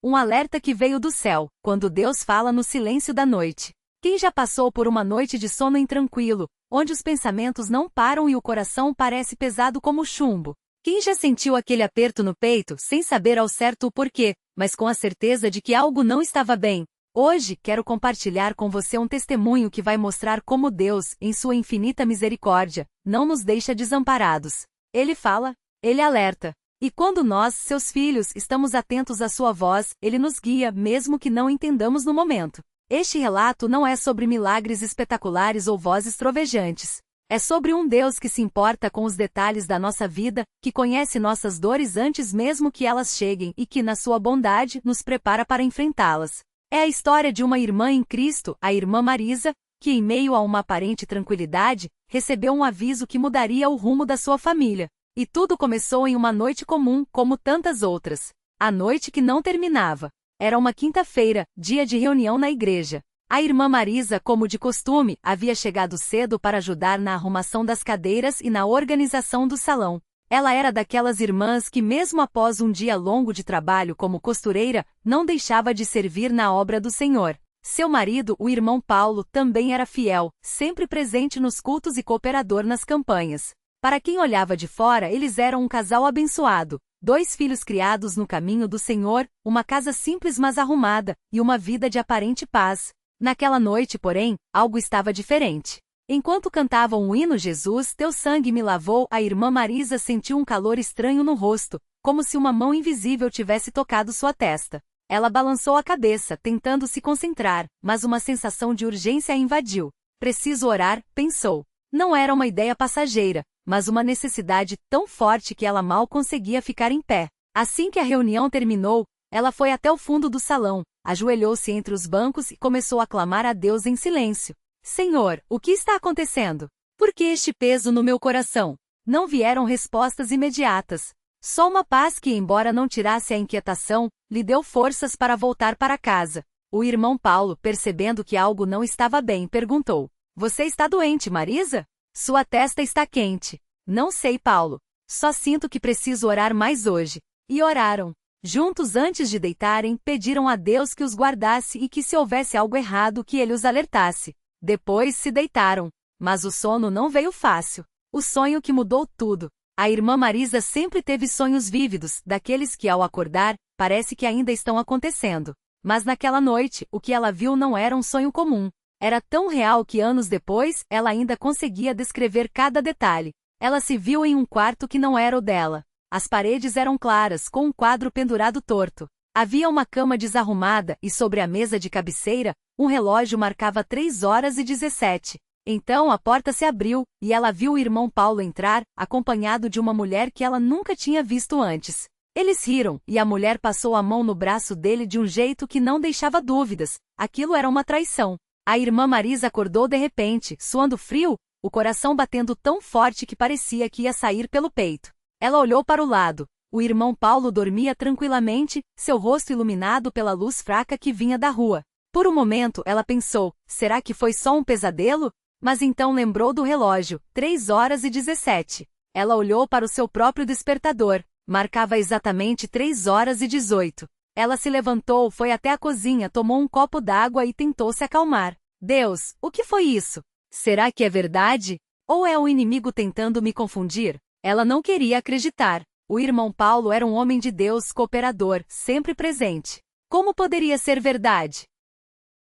Um alerta que veio do céu, quando Deus fala no silêncio da noite. Quem já passou por uma noite de sono intranquilo, onde os pensamentos não param e o coração parece pesado como chumbo? Quem já sentiu aquele aperto no peito, sem saber ao certo o porquê, mas com a certeza de que algo não estava bem? Hoje, quero compartilhar com você um testemunho que vai mostrar como Deus, em sua infinita misericórdia, não nos deixa desamparados. Ele fala, Ele alerta. E quando nós, seus filhos, estamos atentos à sua voz, Ele nos guia, mesmo que não entendamos no momento. Este relato não é sobre milagres espetaculares ou vozes trovejantes. É sobre um Deus que se importa com os detalhes da nossa vida, que conhece nossas dores antes mesmo que elas cheguem e que, na sua bondade, nos prepara para enfrentá-las. É a história de uma irmã em Cristo, a irmã Marisa, que em meio a uma aparente tranquilidade, recebeu um aviso que mudaria o rumo da sua família. E tudo começou em uma noite comum, como tantas outras. A noite que não terminava. Era uma quinta-feira, dia de reunião na igreja. A irmã Marisa, como de costume, havia chegado cedo para ajudar na arrumação das cadeiras e na organização do salão. Ela era daquelas irmãs que, mesmo após um dia longo de trabalho como costureira, não deixava de servir na obra do Senhor. Seu marido, o irmão Paulo, também era fiel, sempre presente nos cultos e cooperador nas campanhas. Para quem olhava de fora, eles eram um casal abençoado. 2 filhos criados no caminho do Senhor, uma casa simples mas arrumada, e uma vida de aparente paz. Naquela noite, porém, algo estava diferente. Enquanto cantavam o hino Jesus, teu sangue me lavou, a irmã Marisa sentiu um calor estranho no rosto, como se uma mão invisível tivesse tocado sua testa. Ela balançou a cabeça, tentando se concentrar, mas uma sensação de urgência a invadiu. Preciso orar, pensou. Não era uma ideia passageira, mas uma necessidade tão forte que ela mal conseguia ficar em pé. Assim que a reunião terminou, ela foi até o fundo do salão, ajoelhou-se entre os bancos e começou a clamar a Deus em silêncio. Senhor, o que está acontecendo? Por que este peso no meu coração? Não vieram respostas imediatas. Só uma paz que, embora não tirasse a inquietação, lhe deu forças para voltar para casa. O irmão Paulo, percebendo que algo não estava bem, perguntou: Você está doente, Marisa? Sua testa está quente. Não sei, Paulo. Só sinto que preciso orar mais hoje. E oraram. Juntos, antes de deitarem, pediram a Deus que os guardasse e que, se houvesse algo errado, que ele os alertasse. Depois se deitaram. Mas o sono não veio fácil. O sonho que mudou tudo. A irmã Marisa sempre teve sonhos vívidos, daqueles que, ao acordar, parece que ainda estão acontecendo. Mas naquela noite, o que ela viu não era um sonho comum. Era tão real que anos depois, ela ainda conseguia descrever cada detalhe. Ela se viu em um quarto que não era o dela. As paredes eram claras, com um quadro pendurado torto. Havia uma cama desarrumada e sobre a mesa de cabeceira, um relógio marcava 3h17. Então a porta se abriu, e ela viu o irmão Paulo entrar, acompanhado de uma mulher que ela nunca tinha visto antes. Eles riram, e a mulher passou a mão no braço dele de um jeito que não deixava dúvidas. Aquilo era uma traição. A irmã Marisa acordou de repente, suando frio, o coração batendo tão forte que parecia que ia sair pelo peito. Ela olhou para o lado. O irmão Paulo dormia tranquilamente, seu rosto iluminado pela luz fraca que vinha da rua. Por um momento, ela pensou, será que foi só um pesadelo? Mas então lembrou do relógio, 3h17. Ela olhou para o seu próprio despertador. Marcava exatamente 3h18. Ela se levantou, foi até a cozinha, tomou um copo d'água e tentou se acalmar. Deus, o que foi isso? Será que é verdade? Ou é o inimigo tentando me confundir? Ela não queria acreditar. O irmão Paulo era um homem de Deus, cooperador, sempre presente. Como poderia ser verdade?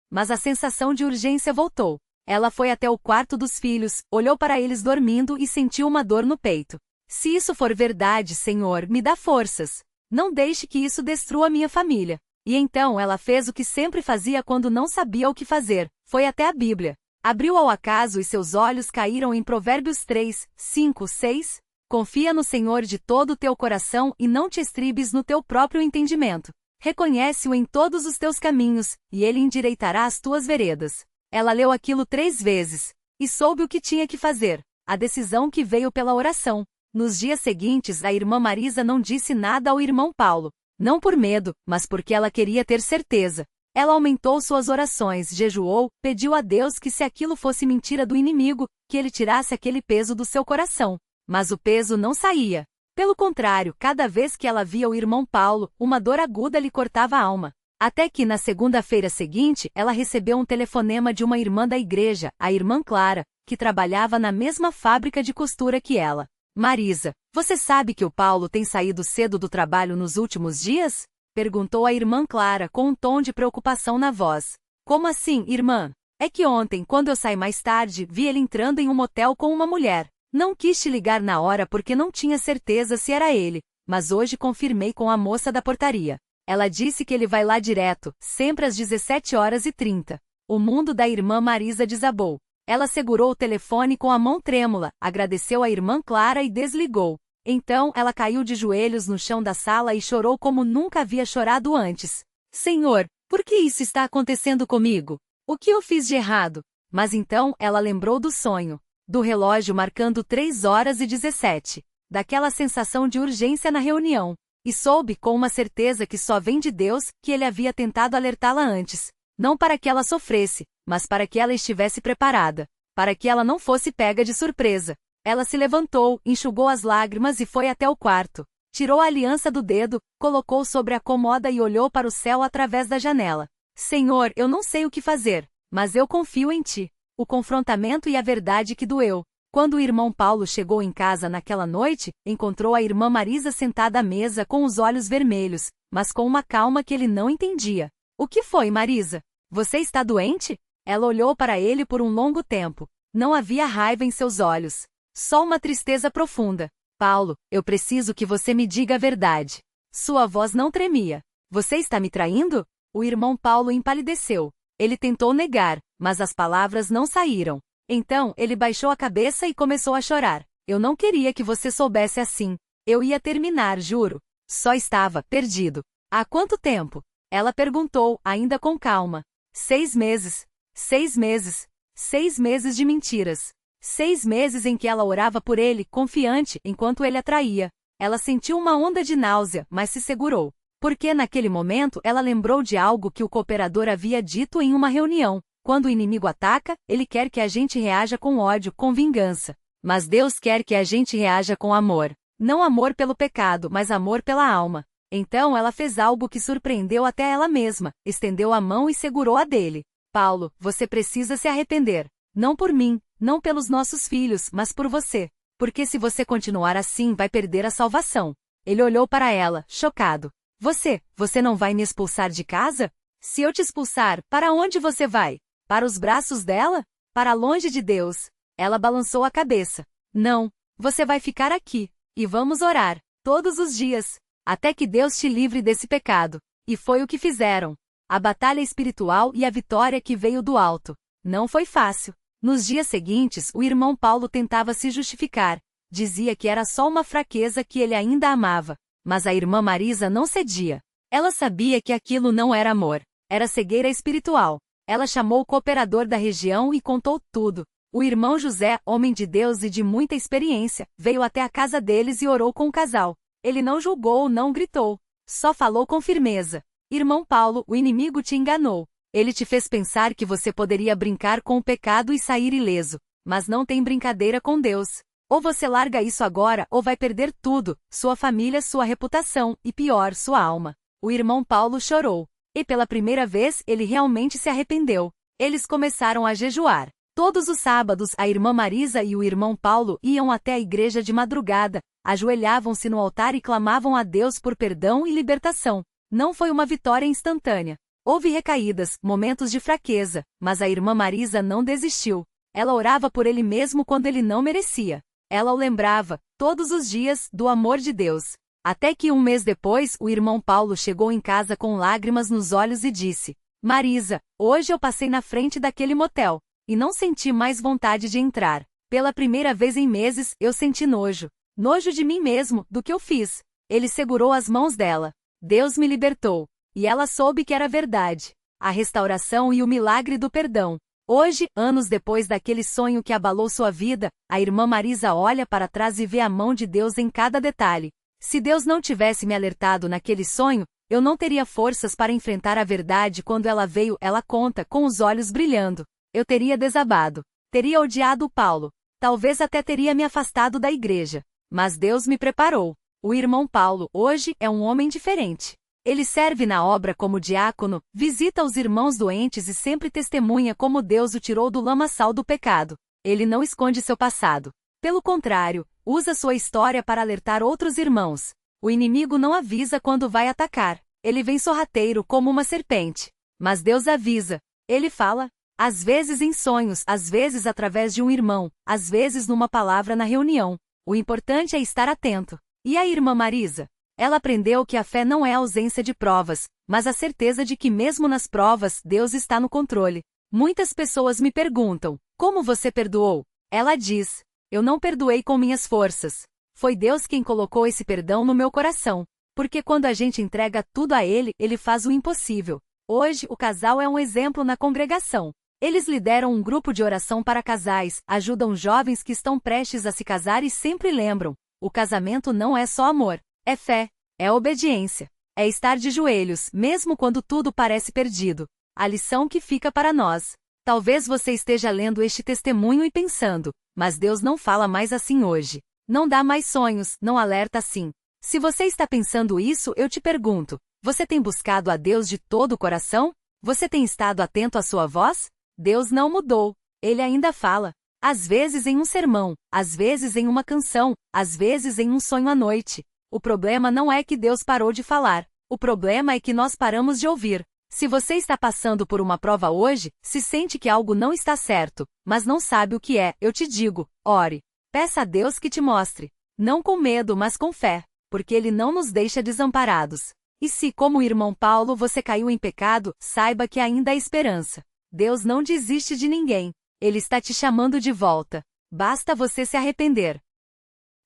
Mas a sensação de urgência voltou. Ela foi até o quarto dos filhos, olhou para eles dormindo e sentiu uma dor no peito. Se isso for verdade, Senhor, me dá forças. Não deixe que isso destrua minha família. E então ela fez o que sempre fazia quando não sabia o que fazer. Foi até a Bíblia. Abriu ao acaso e seus olhos caíram em Provérbios 3, 5, 6. Confia no Senhor de todo o teu coração e não te estribes no teu próprio entendimento. Reconhece-o em todos os teus caminhos, e ele endireitará as tuas veredas. Ela leu aquilo 3 vezes. E soube o que tinha que fazer. A decisão que veio pela oração. Nos dias seguintes, a irmã Marisa não disse nada ao irmão Paulo. Não por medo, mas porque ela queria ter certeza. Ela aumentou suas orações, jejuou, pediu a Deus que, se aquilo fosse mentira do inimigo, que ele tirasse aquele peso do seu coração. Mas o peso não saía. Pelo contrário, cada vez que ela via o irmão Paulo, uma dor aguda lhe cortava a alma. Até que, na segunda-feira seguinte, ela recebeu um telefonema de uma irmã da igreja, a irmã Clara, que trabalhava na mesma fábrica de costura que ela. Marisa, você sabe que o Paulo tem saído cedo do trabalho nos últimos dias? Perguntou a irmã Clara com um tom de preocupação na voz. Como assim, irmã? É que ontem, quando eu saí mais tarde, vi ele entrando em um motel com uma mulher. Não quis te ligar na hora porque não tinha certeza se era ele, mas hoje confirmei com a moça da portaria. Ela disse que ele vai lá direto, sempre às 17h30. O mundo da irmã Marisa desabou. Ela segurou o telefone com a mão trêmula, agradeceu à irmã Clara e desligou. Então, ela caiu de joelhos no chão da sala e chorou como nunca havia chorado antes. Senhor, por que isso está acontecendo comigo? O que eu fiz de errado? Mas então, ela lembrou do sonho. Do relógio marcando 3h17. Daquela sensação de urgência na reunião. E soube com uma certeza que só vem de Deus, que ele havia tentado alertá-la antes. Não para que ela sofresse, mas para que ela estivesse preparada. Para que ela não fosse pega de surpresa. Ela se levantou, enxugou as lágrimas e foi até o quarto. Tirou a aliança do dedo, colocou sobre a cômoda e olhou para o céu através da janela. Senhor, eu não sei o que fazer, mas eu confio em ti. O confrontamento e a verdade que doeu. Quando o irmão Paulo chegou em casa naquela noite, encontrou a irmã Marisa sentada à mesa com os olhos vermelhos, mas com uma calma que ele não entendia. O que foi, Marisa? Você está doente? Ela olhou para ele por um longo tempo. Não havia raiva em seus olhos. Só uma tristeza profunda. Paulo, eu preciso que você me diga a verdade. Sua voz não tremia. Você está me traindo? O irmão Paulo empalideceu. Ele tentou negar, mas as palavras não saíram. Então, ele baixou a cabeça e começou a chorar. Eu não queria que você soubesse assim. Eu ia terminar, juro. Só estava perdido. Há quanto tempo? Ela perguntou, ainda com calma. 6 meses. 6 meses. 6 meses de mentiras. 6 meses em que ela orava por ele, confiante, enquanto ele a traía. Ela sentiu uma onda de náusea, mas se segurou. Porque naquele momento ela lembrou de algo que o cooperador havia dito em uma reunião. Quando o inimigo ataca, ele quer que a gente reaja com ódio, com vingança. Mas Deus quer que a gente reaja com amor. Não amor pelo pecado, mas amor pela alma. Então ela fez algo que surpreendeu até ela mesma, estendeu a mão e segurou a dele. Paulo, você precisa se arrepender. Não por mim, não pelos nossos filhos, mas por você. Porque se você continuar assim, vai perder a salvação. Ele olhou para ela, chocado. Você não vai me expulsar de casa? Se eu te expulsar, para onde você vai? Para os braços dela? Para longe de Deus? Ela balançou a cabeça. Não, você vai ficar aqui. E vamos orar, todos os dias, até que Deus te livre desse pecado. E foi o que fizeram. A batalha espiritual e a vitória que veio do alto. Não foi fácil. Nos dias seguintes, o irmão Paulo tentava se justificar. Dizia que era só uma fraqueza que ele ainda amava. Mas a irmã Marisa não cedia. Ela sabia que aquilo não era amor. Era cegueira espiritual. Ela chamou o cooperador da região e contou tudo. O irmão José, homem de Deus e de muita experiência, veio até a casa deles e orou com o casal. Ele não julgou, não gritou. Só falou com firmeza. Irmão Paulo, o inimigo te enganou. Ele te fez pensar que você poderia brincar com o pecado e sair ileso. Mas não tem brincadeira com Deus. Ou você larga isso agora ou vai perder tudo, sua família, sua reputação e pior, sua alma. O irmão Paulo chorou. E pela primeira vez ele realmente se arrependeu. Eles começaram a jejuar. Todos os sábados a irmã Marisa e o irmão Paulo iam até a igreja de madrugada, ajoelhavam-se no altar e clamavam a Deus por perdão e libertação. Não foi uma vitória instantânea. Houve recaídas, momentos de fraqueza, mas a irmã Marisa não desistiu. Ela orava por ele mesmo quando ele não merecia. Ela o lembrava, todos os dias, do amor de Deus. Até que um mês depois, o irmão Paulo chegou em casa com lágrimas nos olhos e disse: Marisa, hoje eu passei na frente daquele motel, e não senti mais vontade de entrar. Pela primeira vez em meses, eu senti nojo. Nojo de mim mesmo, do que eu fiz. Ele segurou as mãos dela. Deus me libertou. E ela soube que era verdade. A restauração e o milagre do perdão. Hoje, anos depois daquele sonho que abalou sua vida, a irmã Marisa olha para trás e vê a mão de Deus em cada detalhe. Se Deus não tivesse me alertado naquele sonho, eu não teria forças para enfrentar a verdade quando ela veio, ela conta, com os olhos brilhando. Eu teria desabado. Teria odiado Paulo. Talvez até teria me afastado da igreja. Mas Deus me preparou. O irmão Paulo, hoje, é um homem diferente. Ele serve na obra como diácono, visita os irmãos doentes e sempre testemunha como Deus o tirou do lamaçal do pecado. Ele não esconde seu passado. Pelo contrário, usa sua história para alertar outros irmãos. O inimigo não avisa quando vai atacar. Ele vem sorrateiro como uma serpente. Mas Deus avisa. Ele fala, às vezes em sonhos, às vezes através de um irmão, às vezes numa palavra na reunião. O importante é estar atento. E a irmã Marisa? Ela aprendeu que a fé não é a ausência de provas, mas a certeza de que mesmo nas provas, Deus está no controle. Muitas pessoas me perguntam, como você perdoou? Ela diz, eu não perdoei com minhas forças. Foi Deus quem colocou esse perdão no meu coração. Porque quando a gente entrega tudo a Ele, Ele faz o impossível. Hoje, o casal é um exemplo na congregação. Eles lideram um grupo de oração para casais, ajudam jovens que estão prestes a se casar e sempre lembram, o casamento não é só amor, é fé, é obediência, é estar de joelhos, mesmo quando tudo parece perdido. A lição que fica para nós. Talvez você esteja lendo este testemunho e pensando, mas Deus não fala mais assim hoje. Não dá mais sonhos, não alerta assim. Se você está pensando isso, eu te pergunto, você tem buscado a Deus de todo o coração? Você tem estado atento à sua voz? Deus não mudou. Ele ainda fala. Às vezes em um sermão, às vezes em uma canção, às vezes em um sonho à noite. O problema não é que Deus parou de falar. O problema é que nós paramos de ouvir. Se você está passando por uma prova hoje, se sente que algo não está certo, mas não sabe o que é, eu te digo, ore. Peça a Deus que te mostre. Não com medo, mas com fé, porque Ele não nos deixa desamparados. E se, como o irmão Paulo, você caiu em pecado, saiba que ainda há esperança. Deus não desiste de ninguém. Ele está te chamando de volta. Basta você se arrepender.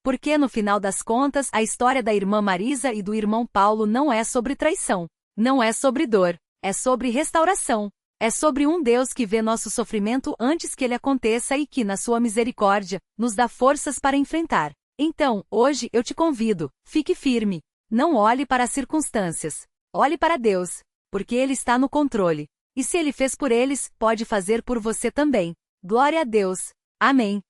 Porque no final das contas, a história da irmã Marisa e do irmão Paulo não é sobre traição. Não é sobre dor. É sobre restauração. É sobre um Deus que vê nosso sofrimento antes que ele aconteça e que, na sua misericórdia, nos dá forças para enfrentar. Então, hoje eu te convido, fique firme. Não olhe para as circunstâncias. Olhe para Deus, porque Ele está no controle. E se Ele fez por eles, pode fazer por você também. Glória a Deus. Amém.